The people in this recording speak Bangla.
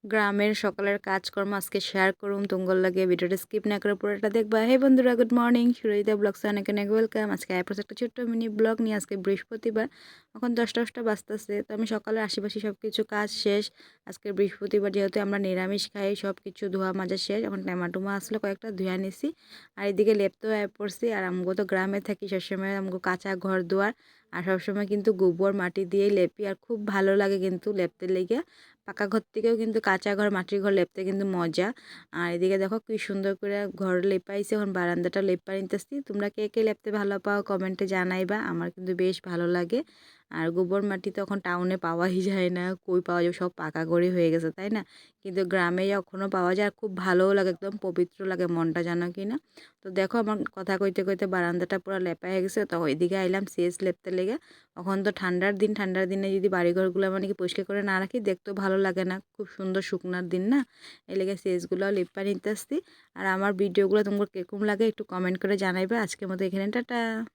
গ্রামের সকালের কাজকর্ম আজকে শেয়ার করুম তুঙ্গল লাগে ভিডিওটা স্কিপ না করে পুরোটা দেখবা। হে বন্ধুরা, গুড মর্নিং। সুরজিতা ব্লগসে অনেক অনেক ওয়েলকাম। আজকে অ্যাপস একটা ছোট্ট মিনি ব্লগ নিয়ে আজকে বৃহস্পতিবার, এখন 10টা বাজতেছে। তো আমি সকালের আশেপাশে সব কিছু কাজ শেষ। আজকে বৃহস্পতিবার যেহেতু আমরা নিরামিষ খাই, সব কিছু ধোয়া মাজা শেষ। এখন টমাটোমা আসলে কয়েকটা ধুয়া নিছি, আর এদিকে লেপতেও পড়ছি। আর আমগো তো গ্রামে থাকি, সবসময় আমগো কাঁচা ঘর দুয়ার, আর সবসময় কিন্তু গোবর মাটি দিয়েই লেপি, আর খুব ভালো লাগে কিন্তু লেপতে লেগে। পাকা ঘর থেকেও কিন্তু কাঁচা ঘর মাটির ঘর লেপতে কিন্তু মজা। আর এদিকে দেখো কি সুন্দর করে ঘর লেপাইছে, এখন বারান্দাটা লেপা নিতেছি। তোমরা কে কে লেপতে ভালো পাও কমেন্টে জানাইবা, আমার কিন্তু বেশ ভালো লাগে। আর গোবর মাটি তো এখন টাউনে পাওয়াই যায় না, কই পাওয়া যাবে, সব পাকা ঘরই হয়ে গেছে, তাই না? কিন্তু গ্রামে এখনও পাওয়া যায়, আর খুব ভালোও লাগে, একদম পবিত্র লাগে মনটা, জানো কি না? তো দেখো আমার কথা কইতে কইতে বারান্দাটা পুরো লেপা হয়ে গেছে। তো ওইদিকে আইলাম শেষ লেপতে লেগে। এখন তো ঠান্ডার দিন, ঠান্ডার দিনে যদি বাড়িঘরগুলো মানে কি পরিষ্কার করে না রাখি, দেখতেও ভালো লাগে না। খুব সুন্দর শুকনার দিন না, এই লেগে শেষগুলো লেপা নিতে আসছি। আর আমার ভিডিওগুলো তোমার কিরকম লাগে একটু কমেন্ট করে জানাইবে। আজকের মতো এখানে টাটা।